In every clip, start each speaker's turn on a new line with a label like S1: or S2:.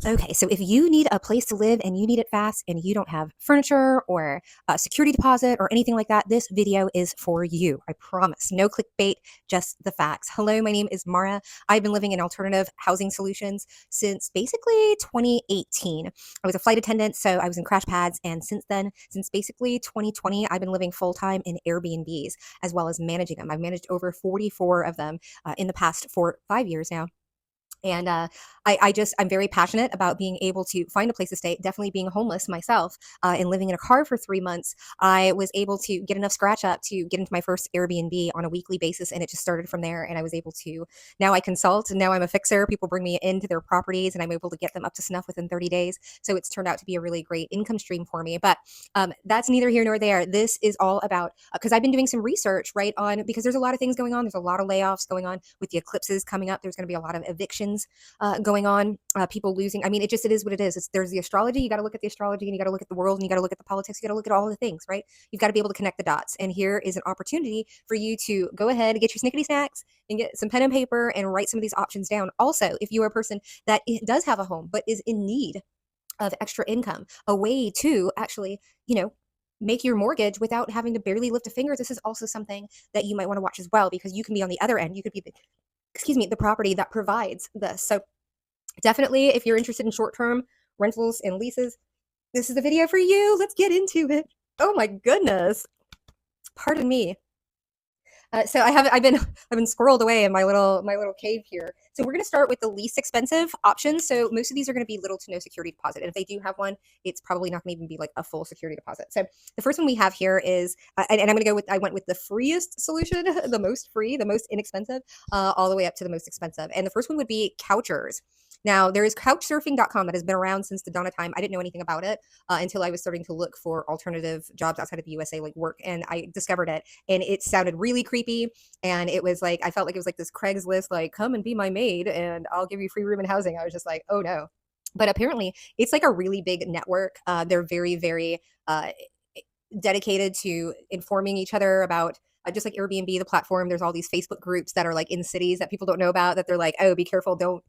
S1: Okay, so if you need a place to live and you need it fast and you don't have furniture or a security deposit or anything like that, this video is for you. I promise. No clickbait, just the facts. Hello, my name is Mara. I've been living in alternative housing solutions since basically 2018. I was a flight attendant, so I was in crash pads. And since then, since basically 2020, I've been living full time in Airbnbs as well as managing them. I've managed over 44 of them in the past 5 years now. And I'm very passionate about being able to find a place to stay. Definitely being homeless myself and living in a car for 3 months, I was able to get enough scratch up to get into my first Airbnb on a weekly basis, and it just started from there. And I was able to now I consult, and now I'm a fixer. People bring me into their properties, and I'm able to get them up to snuff within 30 days. So it's turned out to be a really great income stream for me. But that's neither here nor there. This is all about because I've been doing some research right on because there's a lot of things going on. There's a lot of layoffs going on with the eclipses coming up. There's going to be a lot of evictions going on, people losing. I mean, it is what it is. There's the astrology. You got to look at the astrology, and you got to look at the world, and you got to look at the politics. You got to look at all the things, right? You've got to be able to connect the dots. And here is an opportunity for you to go ahead and get your snickety snacks and get some pen and paper and write some of these options down. Also, if you are a person that does have a home but is in need of extra income, a way to actually, make your mortgage without having to barely lift a finger. This is also something that you might want to watch as well, because you can be on the other end. You could be the property that provides this. So definitely, if you're interested in short-term rentals and leases, this is the video for you. Let's get into it. Oh my goodness. Pardon me. So I've been squirreled away in my little cave here. So we're going to start with the least expensive options. So most of these are going to be little to no security deposit, and if they do have one, it's probably not going to even be like a full security deposit. So the first one we have here is, and I'm going to go with I went with the freest solution, the most free, the most inexpensive, all the way up to the most expensive. And the first one would be Couchers. Now, there is couchsurfing.com that has been around since the dawn of time. I didn't know anything about it until I was starting to look for alternative jobs outside of the USA, like work, and I discovered it. And it sounded really creepy. And it was like, I felt like it was like this Craigslist, like, come and be my maid and I'll give you free room and housing. I was just like, oh no. But apparently, it's like a really big network. They're very, very dedicated to informing each other about just like Airbnb, the platform. There's all these Facebook groups that are like in cities that people don't know about, that they're like, oh, be careful, don't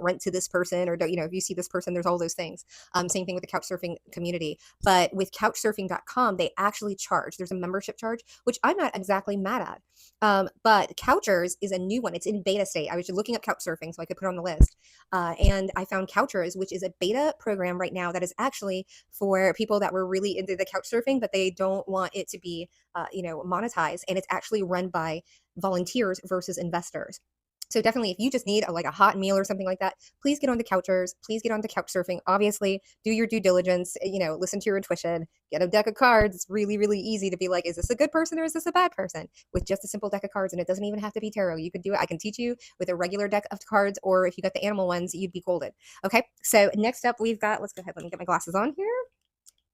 S1: rent to this person, or don't, if you see this person, there's all those things. Same thing with the couch surfing community. But with couchsurfing.com, they actually charge. There's a membership charge, which I'm not exactly mad at. But Couchers is a new one. It's in beta state. I was just looking up couch surfing so I could put it on the list. And I found Couchers, which is a beta program right now that is actually for people that were really into the couch surfing, but they don't want it to be, monetized. And it's actually run by volunteers versus investors. So definitely, if you just need like a hot meal or something like that, please get on the Couchers. Please get on the couch surfing. Obviously, do your due diligence. Listen to your intuition. Get a deck of cards. It's really, really easy to be like, is this a good person or is this a bad person? With just a simple deck of cards, and it doesn't even have to be tarot. You could do it. I can teach you with a regular deck of cards, or if you got the animal ones, you'd be golden. Okay. So next up, we've got. Let's go ahead. Let me get my glasses on here,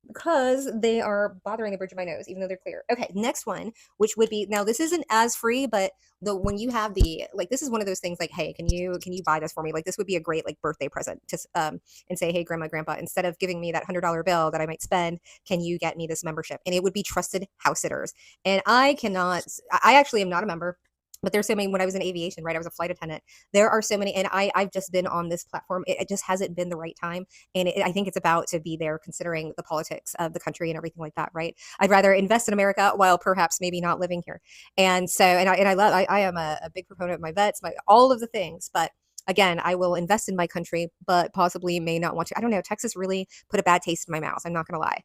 S1: because they are bothering the bridge of my nose, even though they're clear. Okay, next one, which would be, now this isn't as free, but when you have this is one of those things like, hey, can you buy this for me? Like, this would be a great like birthday present to and say, hey, grandma, grandpa, instead of giving me that $100 bill that I might spend, can you get me this membership? And it would be trusted house sitters. And I actually am not a member. But there's so many. When I was in aviation, right, I was a flight attendant. There are so many, and I've just been on this platform. It just hasn't been the right time, and I think it's about to be there, considering the politics of the country and everything like that, right? I'd rather invest in America while perhaps maybe not living here. And so, I am a big proponent of my vets, all of the things, but again, I will invest in my country, but possibly may not want to. I don't know. Texas really put a bad taste in my mouth. I'm not going to lie.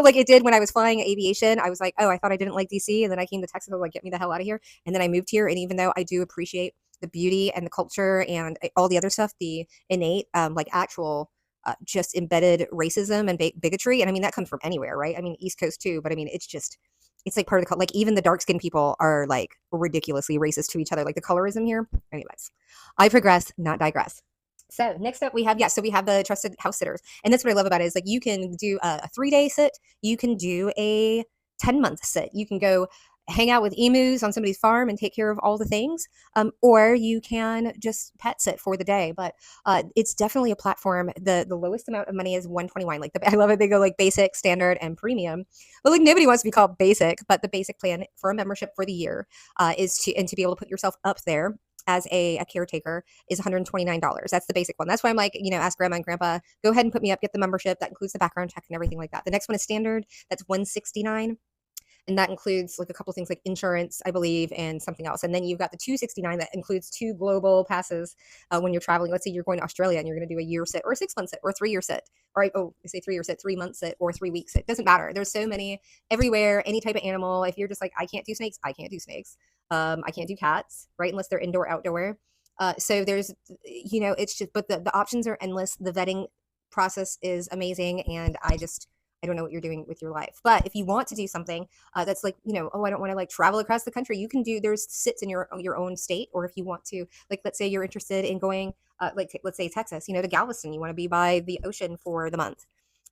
S1: Like it did when I was flying aviation. I was like, oh, I thought I didn't like DC. And then I came to Texas. I was like, get me the hell out of here. And then I moved here. And even though I do appreciate the beauty and the culture and all the other stuff, the innate, like actual, just embedded racism and bigotry. And I mean, that comes from anywhere, right? I mean, East Coast too, but I mean, it's like part of the, like even the dark skinned people are like ridiculously racist to each other, like the colorism here. Anyways, I progress, not digress. So next up we have, we have the trusted house sitters. And that's what I love about it, is like you can do a 3-day sit. You can do a 10-month sit. You can go hang out with emus on somebody's farm and take care of all the things. Or you can just pet sit for the day. But it's definitely a platform. The lowest amount of money is $121. Like I love it. They go like basic, standard, and premium. But like nobody wants to be called basic. But the basic plan for a membership for the year is to be able to put yourself up there as a caretaker is $129. That's the basic one. That's why I'm like, ask grandma and grandpa, go ahead and put me up, get the membership. That includes the background check and everything like that. The next one is standard. That's $169. And that includes like a couple things like insurance, I believe, and something else. And then you've got the 269 that includes 2 global passes when you're traveling. Let's say you're going to Australia and you're going to do a year sit or a 6-month sit or a 3-year sit. Or I say 3-year sit, 3-month sit or 3-week sit. Doesn't matter. There's so many everywhere, any type of animal. If you're just like, I can't do snakes, I can't do snakes. I can't do cats, right? Unless they're indoor, outdoor. So there's, it's just, but the options are endless. The vetting process is amazing. And I don't know what you're doing with your life. But if you want to do something that's like, oh, I don't want to like travel across the country, you can do, there's sits in your own state. Or if you want to, like, let's say you're interested in going, let's say Texas, to Galveston, you want to be by the ocean for the month.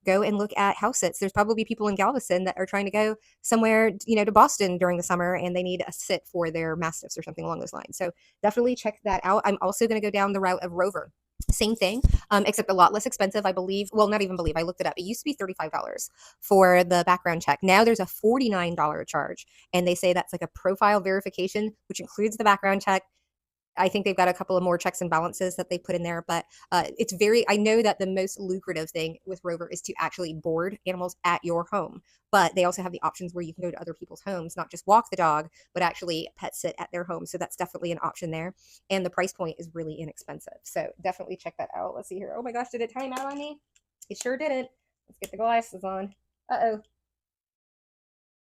S1: Go and look at house sits. There's probably people in Galveston that are trying to go somewhere, to Boston during the summer, and they need a sit for their mastiffs or something along those lines. So definitely check that out. I'm also going to go down the route of Rover. Same thing, except a lot less expensive, I believe. Well, not even believe. I looked it up. It used to be $35 for the background check. Now there's a $49 charge, and they say that's like a profile verification, which includes the background check. I think they've got a couple of more checks and balances that they put in there, but I know that the most lucrative thing with Rover is to actually board animals at your home, but they also have the options where you can go to other people's homes, not just walk the dog, but actually pet sit at their home. So that's definitely an option there. And the price point is really inexpensive. So definitely check that out. Let's see here. Oh my gosh, did it time out on me? It sure didn't. Let's get the glasses on. Uh-oh.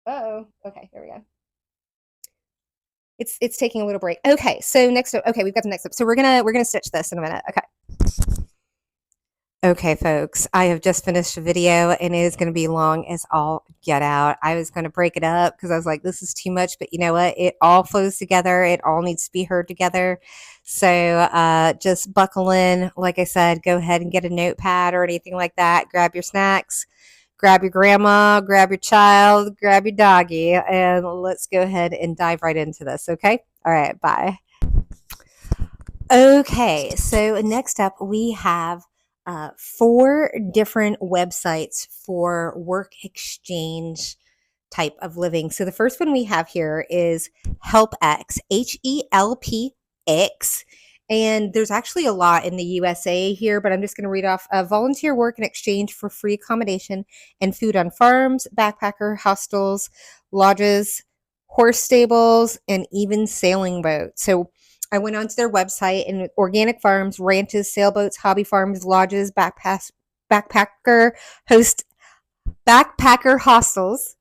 S1: Uh-oh. Okay, there we go. It's taking a little break. Okay, so next up, okay, we've got the next up. So we're gonna stitch this in a minute. Okay, folks, I have just finished a video and it is going to be long as all get out. I was going to break it up because I was like, this is too much, but you know what? It all flows together. It all needs to be heard together. So just buckle in. Like I said, go ahead and get a notepad or anything like that. Grab your snacks. Grab your grandma, grab your child, grab your doggy, and let's go ahead and dive right into this, okay? All right, bye. Okay, so next up we have 4 different websites for work exchange type of living. So the first one we have here is HelpX, HELPX. And there's actually a lot in the USA here, but I'm just going to read off volunteer work in exchange for free accommodation and food on farms, backpacker hostels, lodges, horse stables, and even sailing boats. So I went onto their website, and organic farms, ranches, sailboats, hobby farms, lodges, backpacker hostels,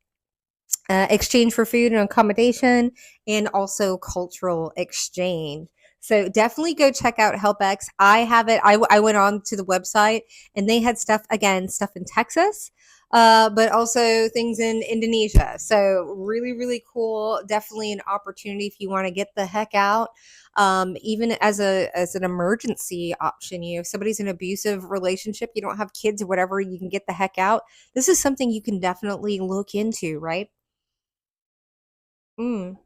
S1: exchange for food and accommodation, and also cultural exchange. So definitely go check out HelpX. I have it. I went on to the website and they had stuff in Texas, but also things in Indonesia. So really, really cool. Definitely an opportunity if you want to get the heck out. Even as an emergency option, if somebody's in an abusive relationship, you don't have kids or whatever, you can get the heck out. This is something you can definitely look into, right? Mm.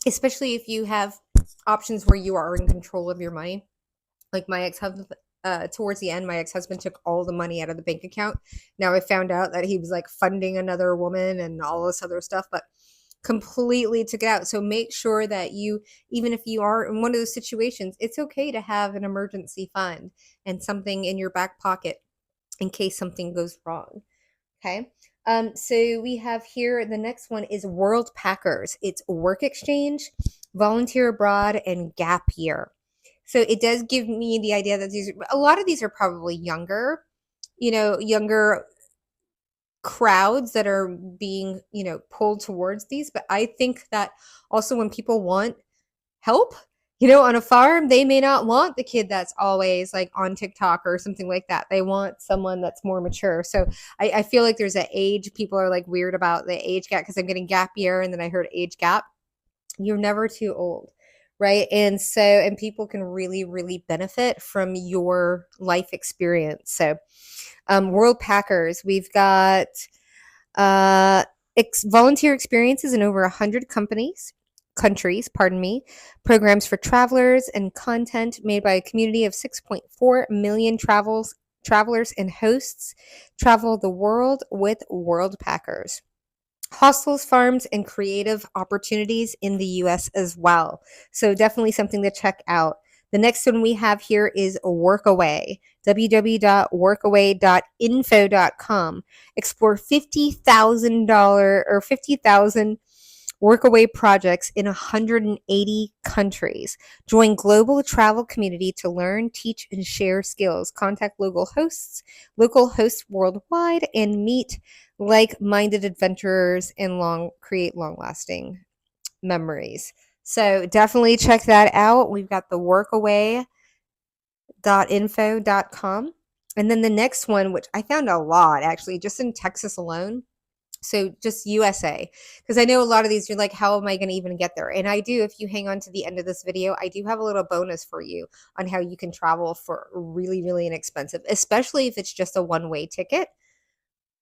S1: Especially if you have options where you are in control of your money. Like my ex-husband, towards the end, my ex-husband took all the money out of the bank account. Now I found out that he was like funding another woman and all this other stuff, but completely took it out. So make sure that you, even if you are in one of those situations, it's okay to have an emergency fund and something in your back pocket in case something goes wrong. Okay. So we have here, the next one is World Packers. It's work exchange, volunteer abroad, and gap year. So it does give me the idea that a lot of these are probably younger crowds that are being, pulled towards these. But I think that also when people want help, on a farm, they may not want the kid that's always like on TikTok or something like that. They want someone that's more mature. So I feel like there's an age, people are like weird about the age gap because I'm getting gap year and then I heard age gap. You're never too old, right? And people can really, really benefit from your life experience. So World Packers, we've got volunteer experiences in over 100 countries, programs for travelers and content made by a community of 6.4 million travelers and hosts travel the world with World Packers. hostels, farms, and creative opportunities in the US as well. So definitely something to check out. The next one we have here is Workaway, www.workaway.info.com. Explore $50,000 or 50,000 workaway projects in 180 countries. Join global travel community to learn, teach, and share skills. Contact local hosts worldwide, and meet like-minded adventurers and create long-lasting memories. So definitely check that out. We've got the workaway.info.com. And then the next one, which I found a lot actually, just in Texas alone, so just USA, because I know a lot of these you're like, how am I going to even get there? And I do, if you hang on to the end of this video, I do have a little bonus for you on how you can travel for really, really inexpensive, especially if it's just a one-way ticket,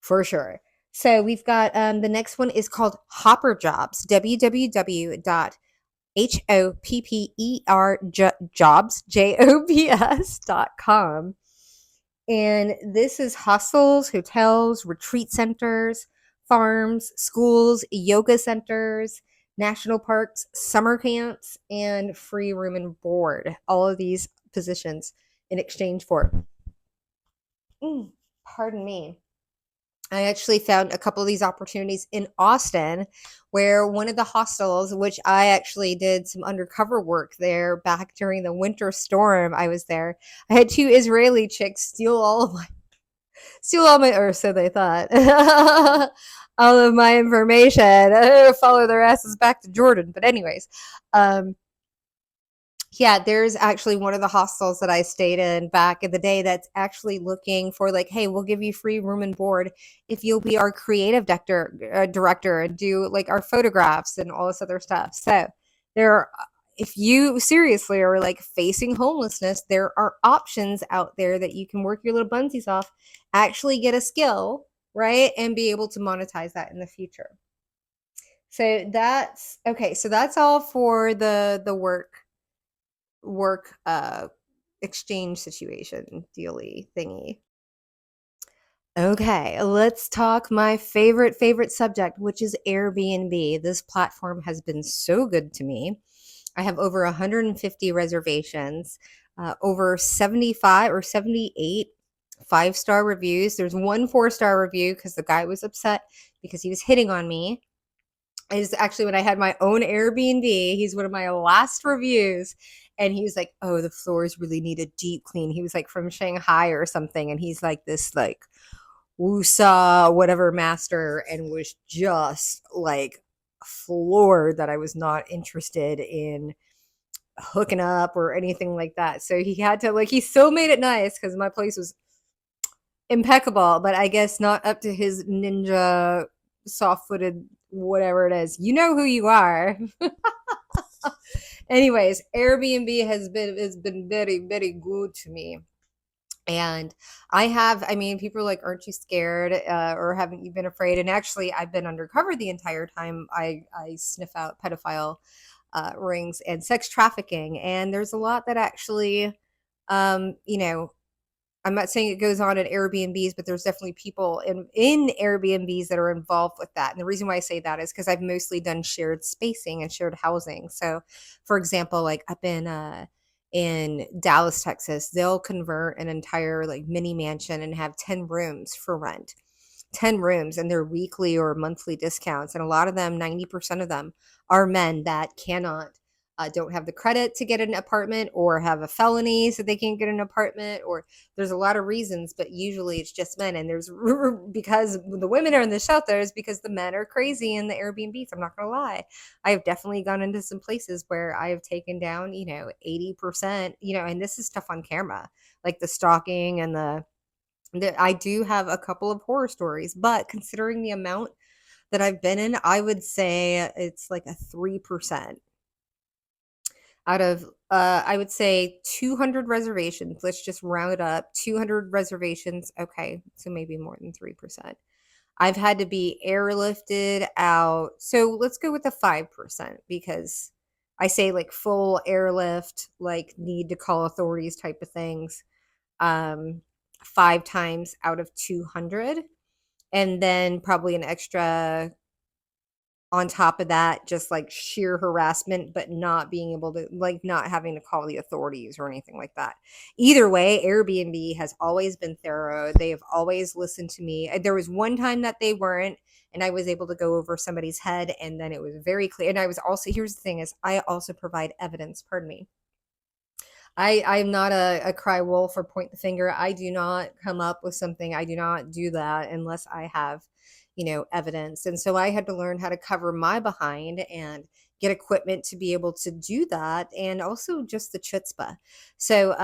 S1: for sure. So we've got the next one is called Hopper Jobs, www.hopperjobs.com. And this is hostels, hotels, retreat centers, farms, schools, yoga centers, national parks, summer camps, and free room and board. All of these positions in exchange for, pardon me. I actually found a couple of these opportunities in Austin, where one of the hostels, which I actually did some undercover work there back during the winter storm, I was there. I had two Israeli chicks steal all my, or so they thought, all of my information, follow their asses back to Jordan. But anyways, um, yeah, there's actually one of the hostels that I stayed in back in the day that's actually looking for like, hey, we'll give you free room and board if you'll be our creative director and do like our photographs and all this other stuff. So there are, if you seriously are like facing homelessness, there are options out there that you can work your little bunsies off, actually get a skill, right? And be able to monetize that in the future. So that's okay. So that's all for the work exchange situation dealy thingy. Okay, let's talk my favorite subject, which is Airbnb. This platform has been so good to me. I have over 150 reservations, over 75 or 78 five-star reviews. There's one four-star review because the guy was upset because he was hitting on me. Is actually when I had my own Airbnb. He's one of my last reviews. And he was like, oh, the floors really need a deep clean. He was like from Shanghai or something. And he's like this like Wusa whatever master and was just like floored that I was not interested in hooking up or anything like that. So he had to like, he still made it nice because my place was impeccable, but I guess not up to his ninja soft-footed whatever it is. You know who you are. Anyways, Airbnb has been very, very good to me. And I mean, people are like, aren't you scared or haven't you been afraid? And actually, I've been undercover the entire time. I sniff out pedophile rings and sex trafficking. And there's a lot that actually, you know, I'm not saying it goes on at Airbnbs, but there's definitely people in Airbnbs that are involved with that. And the reason why I say that is because I've mostly done shared spacing and shared housing. So, for example, like up in Dallas, Texas, they'll convert an entire like mini mansion and have 10 rooms for rent. 10 rooms and they're weekly or monthly discounts. And a lot of them, 90% of them, are men that don't have the credit to get an apartment or have a felony so they can't get an apartment, or there's a lot of reasons, but usually it's just men. And there's because the women are in the shelters because the men are crazy in the Airbnbs. I'm not gonna lie, I have definitely gone into some places where I have taken down 80%, and this is stuff on camera, like the stalking and I do have a couple of horror stories, but considering the amount that I've been in, I would say it's like a 3% out of I would say 200 reservations. Let's just round it up. 200 reservations. Okay, so maybe more than 3%. I've had to be airlifted out. So let's go with the 5% because I say like full airlift, like need to call authorities type of things. 5 times out of 200, and then probably an extra On top of that, just like sheer harassment, but not being able to, like, not having to call the authorities or anything like that. Either way, Airbnb has always been thorough. They have always listened to me. There was one time that they weren't, and I was able to go over somebody's head, and then it was very clear. And I was also, here's the thing, is I also provide evidence. Pardon me. I'm not a cry wolf or point the finger. I do not come up with something. I do not do that unless I have, evidence. And so I had to learn how to cover my behind and get equipment to be able to do that, and also just the chutzpah. So,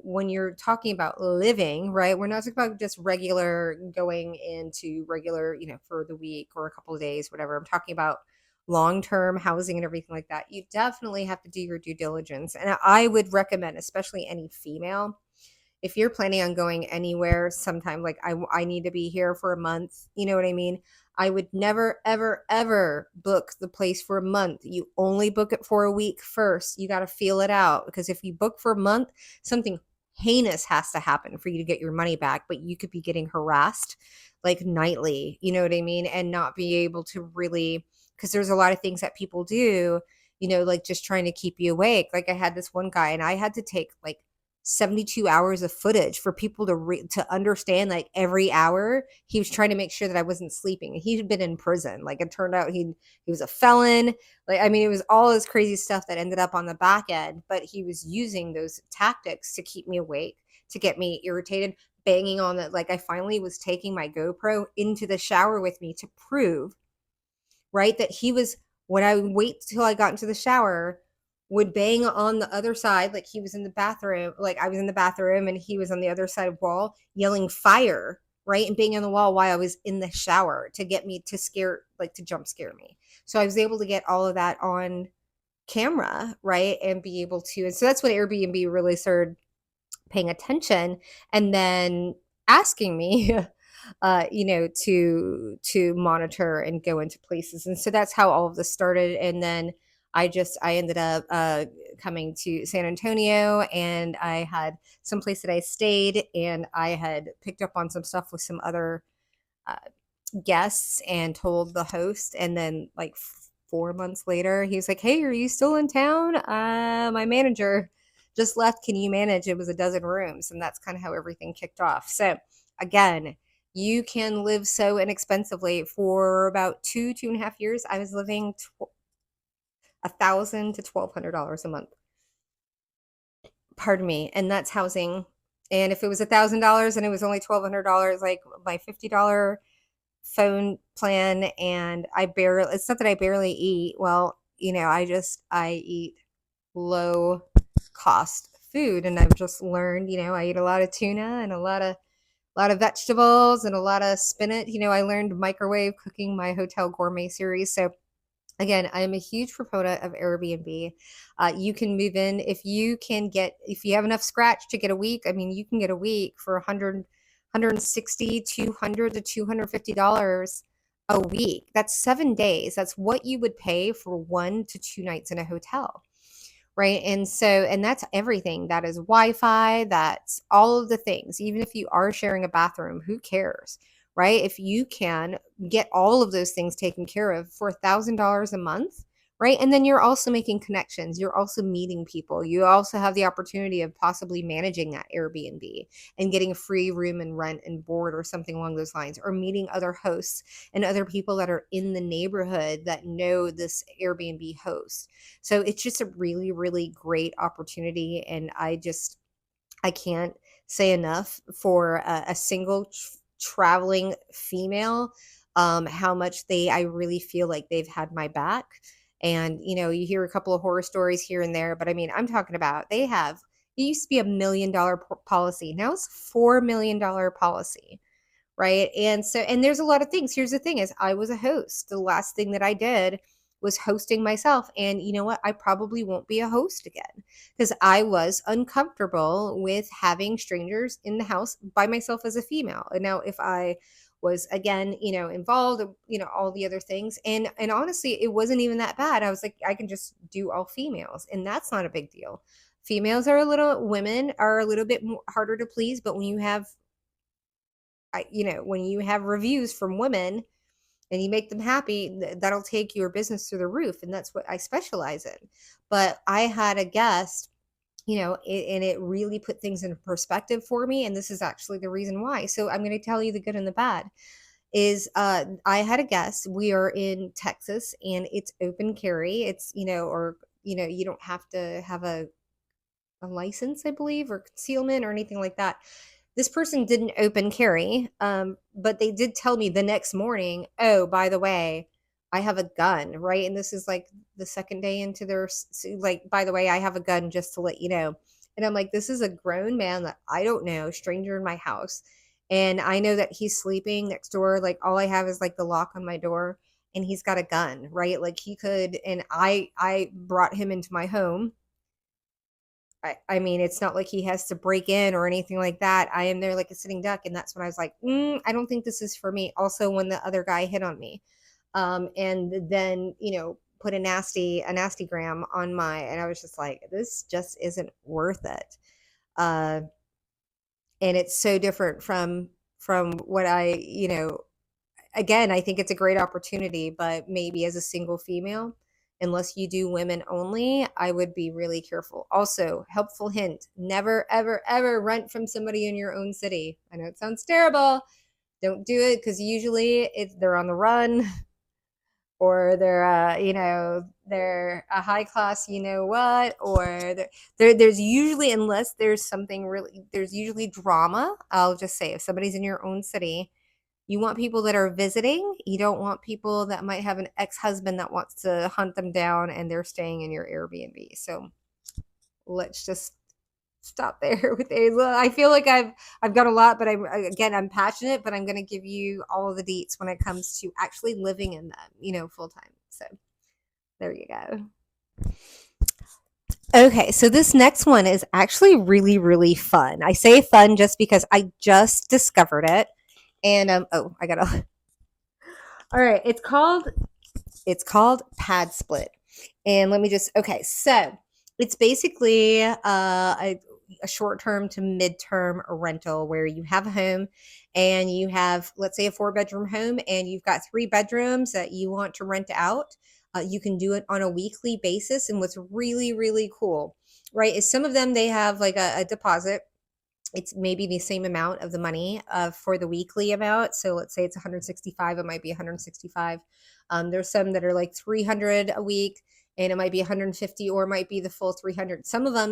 S1: when you're talking about living, right, we're not talking about just regular going into regular, for the week or a couple of days, whatever. I'm talking about long-term housing and everything like that. You definitely have to do your due diligence. And I would recommend, especially any female, if you're planning on going anywhere sometime, like I need to be here for a month, you know what I mean? I would never, ever, ever book the place for a month. You only book it for a week first. You got to feel it out, because if you book for a month, something heinous has to happen for you to get your money back, but you could be getting harassed like nightly, you know what I mean? And not be able to really, because there's a lot of things that people do, like just trying to keep you awake. Like I had this one guy, and I had to take like 72 hours of footage for people to understand, like every hour he was trying to make sure that I wasn't sleeping. He had been in prison. Like it turned out he was a felon. Like, I mean, it was all this crazy stuff that ended up on the back end, but he was using those tactics to keep me awake, to get me irritated, banging on the, like I finally was taking my GoPro into the shower with me to prove, right, that he was, when I would wait till I got into the shower, would bang on the other side, like he was in the bathroom, like I was in the bathroom and he was on the other side of the wall yelling fire, right, and banging on the wall while I was in the shower to get me to scare, like to jump scare me. So I was able to get all of that on camera, right, and be able to, and so that's when Airbnb really started paying attention, and then asking me to monitor and go into places. And so that's how all of this started. And then I ended up coming to San Antonio, and I had some place that I stayed, and I had picked up on some stuff with some other uh, guests and told the host. And then like 4 months later, he was like, "Hey, are you still in town? My manager just left. Can you manage?" It was a dozen rooms. And that's kind of how everything kicked off. So again, you can live so inexpensively. For about 2.5 years, I was living $1,000 to $1,200 a month. Pardon me. And that's housing. And if it was $1,000 and it was only $1,200, like my $50 phone plan, and it's not that I barely eat. Well, I eat low cost food, and I've just learned, I eat a lot of tuna and a lot of vegetables and a lot of spinach. I learned microwave cooking my Hotel Gourmet series. So again, I am a huge proponent of Airbnb. You can move in if you have enough scratch to get a week. I mean, you can get a week for 160, 200 to $250 a week. That's 7 days. That's what you would pay for 1 to 2 nights in a hotel, right? And so, and that's everything. That is Wi-Fi, that's all of the things. Even if you are sharing a bathroom, who cares, right? If you can get all of those things taken care of for $1,000 a month, right? And then you're also making connections. You're also meeting people. You also have the opportunity of possibly managing that Airbnb and getting a free room and rent and board or something along those lines, or meeting other hosts and other people that are in the neighborhood that know this Airbnb host. So it's just a really, really great opportunity. And I can't say enough for a single traveling female, how much I really feel like they've had my back. And, you hear a couple of horror stories here and there, but I mean, I'm talking about, it used to be $1 million policy. Now it's $4 million policy. Right. And so, and there's a lot of things. Here's the thing is, I was a host. The last thing that I did was hosting myself. And you know what? I probably won't be a host again, because I was uncomfortable with having strangers in the house by myself as a female. And now if I was again, involved, all the other things. And honestly, it wasn't even that bad. I was like, I can just do all females, and that's not a big deal. Women are a little bit harder to please, but when you have reviews from women, and you make them happy, that'll take your business through the roof. And that's what I specialize in. But I had a guest, and it really put things into perspective for me. And this is actually the reason why. So I'm going to tell you the good and the bad. Is I had a guest. We are in Texas, and it's open carry. It's or you don't have to have a license, I believe, or concealment or anything like that. This person didn't open carry, but they did tell me the next morning, oh, by the way, I have a gun, right? And this is like the second day into their, like, by the way, I have a gun, just to let you know. And I'm like, this is a grown man that I don't know, stranger in my house. And I know that he's sleeping next door. Like, all I have is like the lock on my door, and he's got a gun, right? Like, he could, and I brought him into my home. I mean, it's not like he has to break in or anything like that. I am there like a sitting duck. And that's when I was like, I don't think this is for me. Also, when the other guy hit on me, and then, put a nasty gram on and I was just like, this just isn't worth it. Uh, and it's so different from what again, I think it's a great opportunity, but maybe as a single female, unless you do women only, I would be really careful. Also, helpful hint, never, ever, ever rent from somebody in your own city. I know it sounds terrible. Don't do it, because usually they're on the run, or they're a high class, what, or there's usually, unless there's something really, there's usually drama. I'll just say, if somebody's in your own city, you want people that are visiting. You don't want people that might have an ex-husband that wants to hunt them down and they're staying in your Airbnb. So let's just stop there with it. I feel like I've got a lot, but I'm passionate, but I'm going to give you all of the deets when it comes to actually living in them, full time. So there you go. Okay, so this next one is actually really, really fun. I say fun just because I just discovered it. And I gotta. All right, it's called Pad Split, and let me just. Okay, so it's basically a short term to mid term rental where you have a home, and you have, let's say, a 4-bedroom home, and you've got 3 bedrooms that you want to rent out. You can do it on a weekly basis, and what's really, really cool, right, is some of them, they have like a deposit. It's maybe the same amount of the money for the weekly amount. So let's say it's 165, it might be 165. There's some that are like 300 a week, and it might be 150, or it might be the full 300. Some of them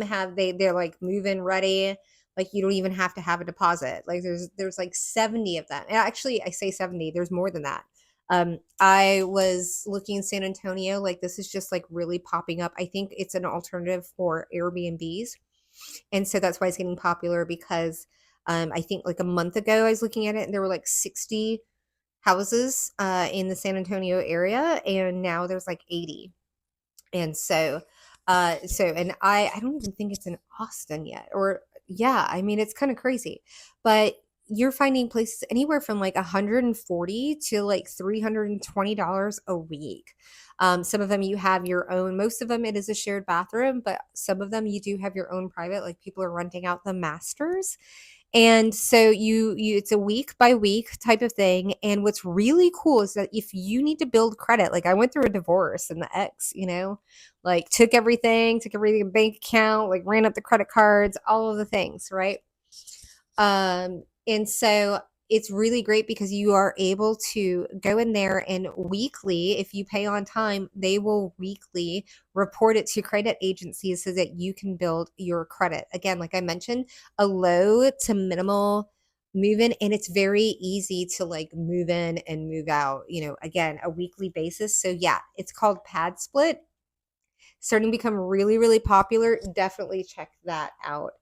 S1: they're like move-in ready. Like, you don't even have to have a deposit. Like, there's like 70 of them. And actually, I say 70, there's more than that. I was looking in San Antonio, like, this is just like really popping up. I think it's an alternative for Airbnbs. And so that's why it's getting popular, because I think like a month ago I was looking at it, and there were like 60 houses in the San Antonio area, and now there's like 80. And and I don't even think it's in Austin yet. Or yeah, I mean, it's kind of crazy. But you're finding places anywhere from like 140 to like $320 a week. Some of them you have your own. Most of them it is a shared bathroom, but some of them you do have your own private. Like, people are renting out the masters. And so it's a week by week type of thing. And what's really cool is that if you need to build credit, like, I went through a divorce, and the ex, like, took everything, in bank account, like, ran up the credit cards, all of the things, right? And so it's really great because you are able to go in there, and weekly, if you pay on time, they will weekly report it to credit agencies so that you can build your credit. Again, like I mentioned, a low to minimal move in, and it's very easy to like move in and move out, again, a weekly basis. So yeah, it's called Pad Split, starting to become really, really popular. Definitely check that out.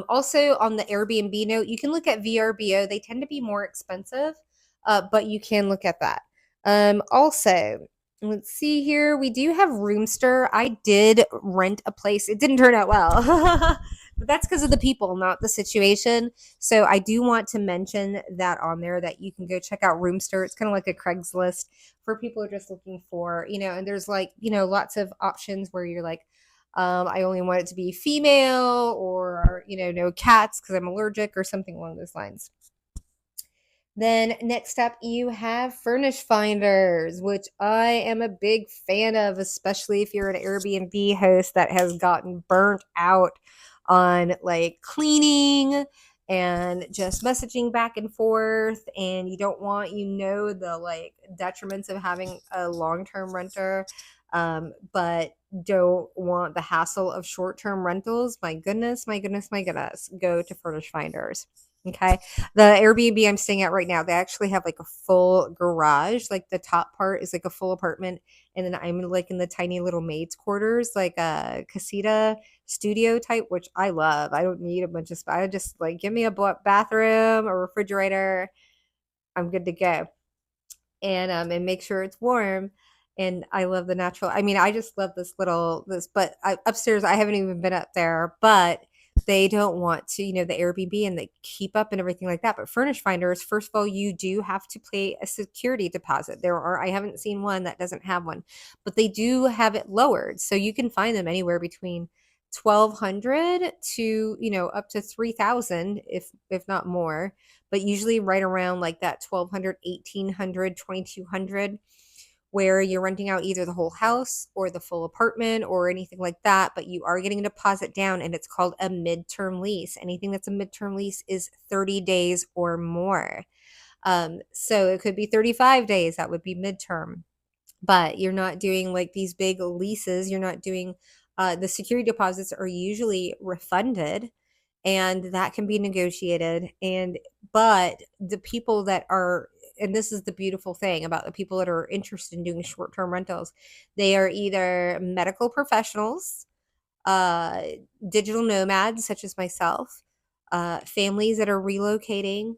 S1: Also, on the Airbnb note, you can look at VRBO. They tend to be more expensive, but you can look at that. Also, let's see here. We do have Roomster. I did rent a place. It didn't turn out well, but that's because of the people, not the situation. So I do want to mention that on there, that you can go check out Roomster. It's kind of like a Craigslist for people who are just looking for, and there's like, lots of options where you're like, I only want it to be female, or, no cats because I'm allergic, or something along those lines. Then next up, you have furnish finders, which I am a big fan of, especially if you're an Airbnb host that has gotten burnt out on like cleaning and just messaging back and forth, and you don't want, the like detriments of having a long-term renter, but don't want the hassle of short-term rentals. My goodness, my goodness, my goodness, go to furnish finders. Okay. The Airbnb I'm staying at right now, they actually have like a full garage. Like the top part is like a full apartment. And then I'm like in the tiny little maid's quarters, like a casita studio type, which I love. I don't need a bunch of, I just like give me a bathroom, a refrigerator. I'm good to go, and make sure it's warm. And I love the natural. I mean, I just love but upstairs I haven't even been up there, but they don't want to, the Airbnb and the keep up and everything like that. But furnish finders, first of all, you do have to pay a security deposit. I haven't seen one that doesn't have one, but they do have it lowered. So you can find them anywhere between 1,200 to, up to 3,000, if not more, but usually right around like that 1,200, 1,800, 2,200, where you're renting out either the whole house or the full apartment or anything like that, but you are getting a deposit down, and it's called a midterm lease. Anything that's a midterm lease is 30 days or more. So it could be 35 days, that would be midterm, but you're not doing like these big leases. You're not doing the security deposits are usually refunded, and that can be negotiated. But the people that are, and this is the beautiful thing about the people that are interested in doing short-term rentals, they are either medical professionals, uh, digital nomads such as myself, families that are relocating,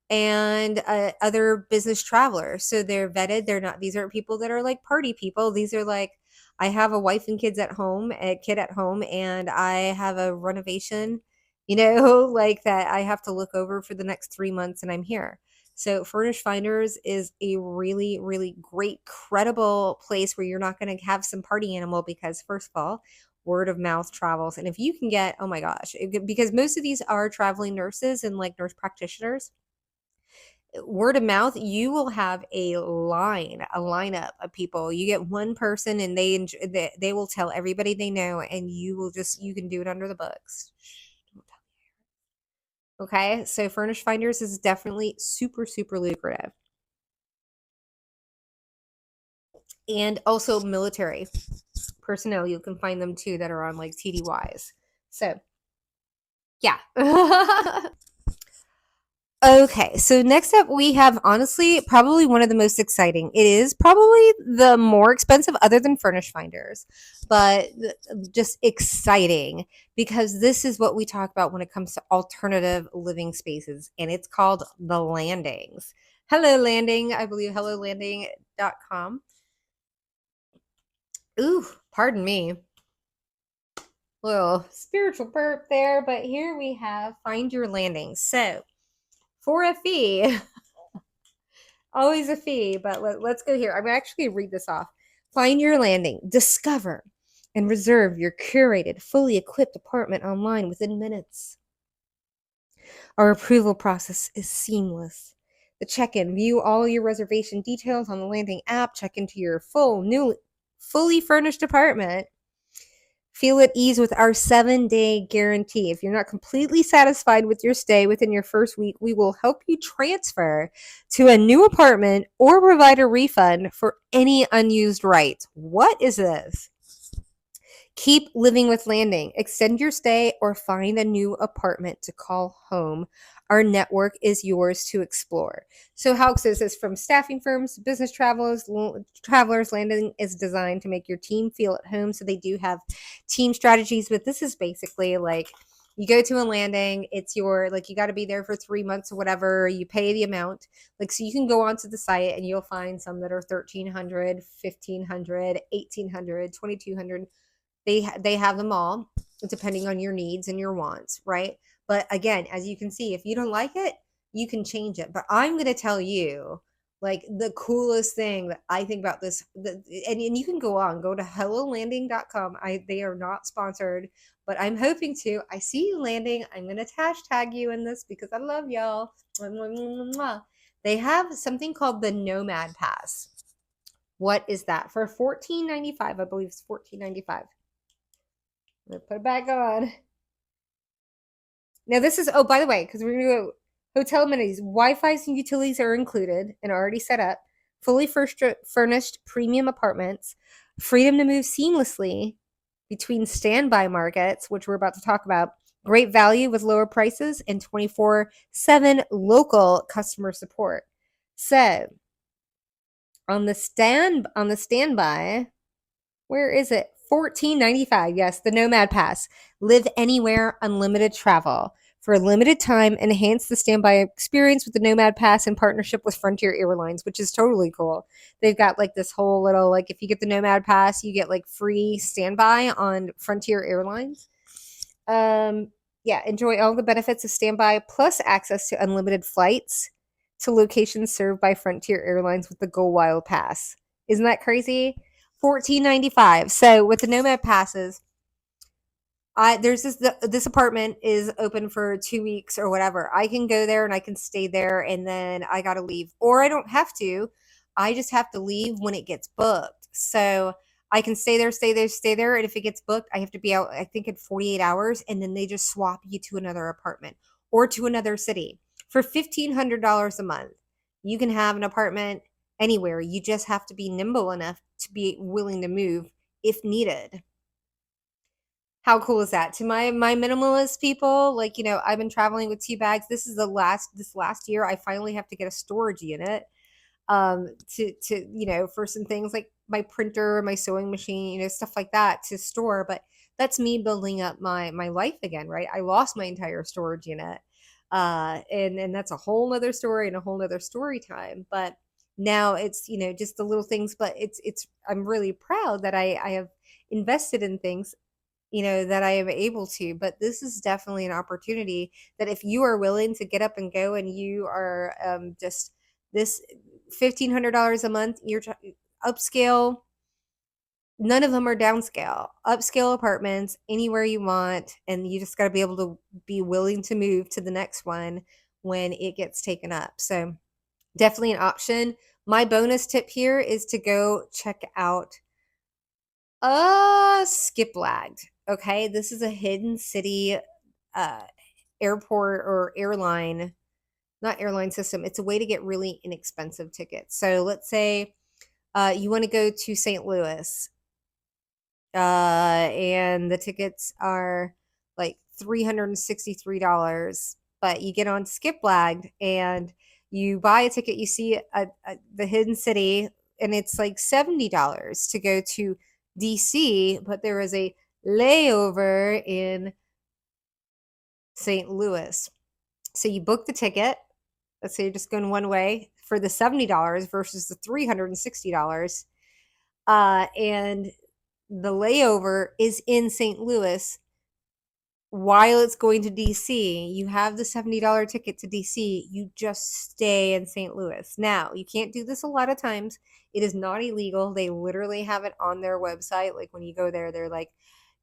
S1: and other business travelers. So they're vetted. They're not, these aren't people that are like party people. These are like, I have a wife and kids at home, a kid at home, and I have a renovation, like that I have to look over for the next 3 months, and I'm here. So Furnish Finders is a really, really great, credible place where you're not going to have some party animal, because first of all, word of mouth travels. And if you can get, oh my gosh, because most of these are traveling nurses and like nurse practitioners, word of mouth, you will have a lineup of people. You get one person, and they will tell everybody they know, and you can do it under the books. Okay, so Furnish Finders is definitely super, super lucrative. And also military personnel, you can find them too that are on like TDYs. So yeah. Okay, so next up we have, honestly, probably one of the most exciting. It is probably the more expensive other than Furnish Finders, but just exciting, because this is what we talk about when it comes to alternative living spaces, and it's called the Landings. Hello Landing, I believe hellolanding.com. Ooh, pardon me. Little spiritual burp there, but here we have Find Your Landing. So, for a fee, always a fee, but let's go here. I'm going to actually read this off. Find Your Landing. Discover and reserve your curated, fully equipped apartment online within minutes. Our approval process is seamless. The check-in, view all your reservation details on the Landing app, check into your fully furnished apartment. Feel at ease with our 7-day guarantee. If you're not completely satisfied with your stay within your first week, we will help you transfer to a new apartment or provide a refund for any unused rights. What is this? Keep living with Landing. Extend your stay or find a new apartment to call home. Our network is yours to explore. So how is this? From staffing firms, business travelers, Landing is designed to make your team feel at home. So they do have team strategies, but this is basically like, you go to a Landing, it's you got to be there for 3 months or whatever, you pay the amount. Like, so you can go onto the site and you'll find some that are 1,300, 1,500, 1,800, 2,200. They have them all, depending on your needs and your wants, right? But again, as you can see, if you don't like it, you can change it. But I'm going to tell you, like, the coolest thing that I think about this, and you can go to hellolanding.com. They are not sponsored, but I'm hoping to. I see you, Landing. I'm going to hashtag you in this because I love y'all. They have something called the Nomad Pass. What is that? For $14.95, I believe it's $14.95. I'm gonna put it back on. Now this is, oh, by the way, because we're gonna go hotel amenities. Wi-Fi and utilities are included and already set up. Fully furnished premium apartments. Freedom to move seamlessly between standby markets, which we're about to talk about. Great value with lower prices and 24/7 local customer support. So on the standby, where is it? $14.95. Yes, the Nomad Pass. Live anywhere, unlimited travel. For a limited time, enhance the standby experience with the Nomad Pass in partnership with Frontier Airlines, which is totally cool. They've got like this whole little, like, if you get the Nomad Pass, you get like free standby on Frontier Airlines. Yeah, enjoy all the benefits of standby plus access to unlimited flights to locations served by Frontier Airlines with the Go Wild Pass. Isn't that crazy? $14.95. So with the Nomad passes, there's this apartment is open for 2 weeks or whatever. I can go there and I can stay there, and then I gotta leave, or I don't have to. I just have to leave when it gets booked. So I can stay there, stay there, and if it gets booked, I have to be out. I think in 48 hours, and then they just swap you to another apartment or to another city for $1,500 a month. You can have an apartment anywhere. You just have to be nimble enough to be willing to move if needed. How cool is that? To my minimalist people, like, I've been traveling with 2 bags. This last year I finally have to get a storage unit to for some things like my printer, my sewing machine, stuff like that to store. But that's me building up my life again, right? I lost my entire storage unit. And that's a whole nother story and a whole nother story time. But now it's, just the little things, but it's I'm really proud that I have invested in things, that I am able to. But this is definitely an opportunity that if you are willing to get up and go, and you are just this $1,500 a month, you're upscale. None of them are downscale. Upscale apartments anywhere you want, and you just got to be able to be willing to move to the next one when it gets taken up. So definitely an option. My bonus tip here is to go check out Skiplagged. Okay, this is a hidden city uh, airport or airline, not airline system. It's a way to get really inexpensive tickets. So let's say you want to go to St. Louis, and the tickets are like $363, but you get on Skiplagged and you buy a ticket. You see the hidden city, and it's like $70 to go to DC, but there is a layover in St. Louis. So you book the ticket. Let's say you're just going one way for the $70 versus the $360. And the layover is in St. Louis while it's going to DC. You have the $70 ticket to DC. You just stay in St. Louis. Now, you can't do this a lot of times. It is not illegal. They literally have it on their website. Like when you go there, they're like,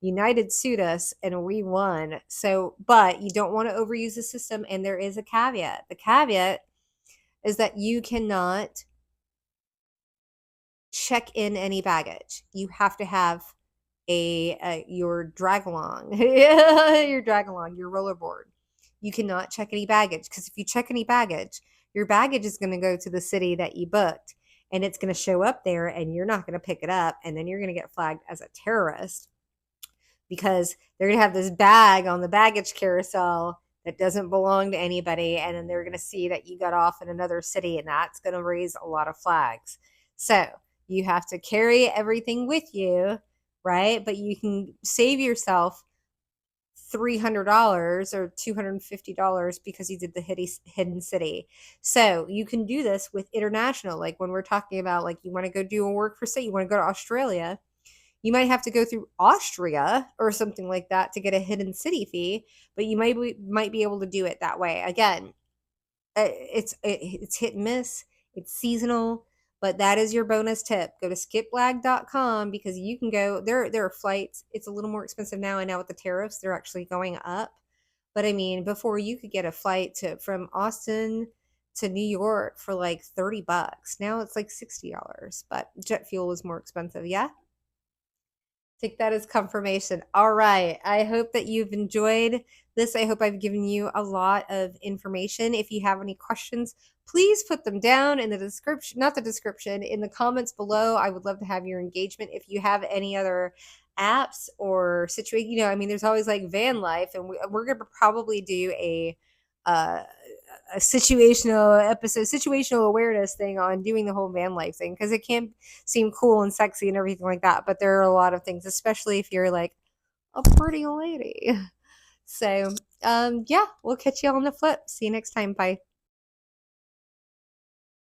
S1: United sued us and we won. So, but you don't want to overuse the system. And there is a caveat. The caveat is that you cannot check in any baggage. You have to have your drag along, your rollerboard. You cannot check any baggage, because if you check any baggage, your baggage is going to go to the city that you booked, and it's going to show up there, and you're not going to pick it up, and then you're going to get flagged as a terrorist, because they're going to have this bag on the baggage carousel that doesn't belong to anybody, and then they're going to see that you got off in another city, and that's going to raise a lot of flags. So you have to carry everything with you, right? But you can save yourself $300 or $250 because you did the hidden city. So you can do this with international. Like when we're talking about, like, you want to go do a work for, say, you want to go to Australia, you might have to go through Austria or something like that to get a hidden city fee, but you might be able to do it that way. Again, it's hit and miss. It's seasonal, but that is your bonus tip. Go to skiplag.com, because you can go there. There are flights. It's a little more expensive now, and now with the tariffs, they're actually going up. But I mean, before, you could get a flight from Austin to New York for like $30. Now it's like $60, but jet fuel is more expensive. Yeah. Take that as confirmation. All right. I hope that you've enjoyed this. I hope I've given you a lot of information. If you have any questions, please put them down in the description, not the description, in the comments below. I would love to have your engagement. If you have any other apps or situation, I mean, there's always like van life, and we're going to probably do uh, a situational episode, situational awareness thing on doing the whole van life thing, because it can seem cool and sexy and everything like that. But there are a lot of things, especially if you're like a pretty lady. So, yeah, we'll catch you on the flip. See you next time. Bye.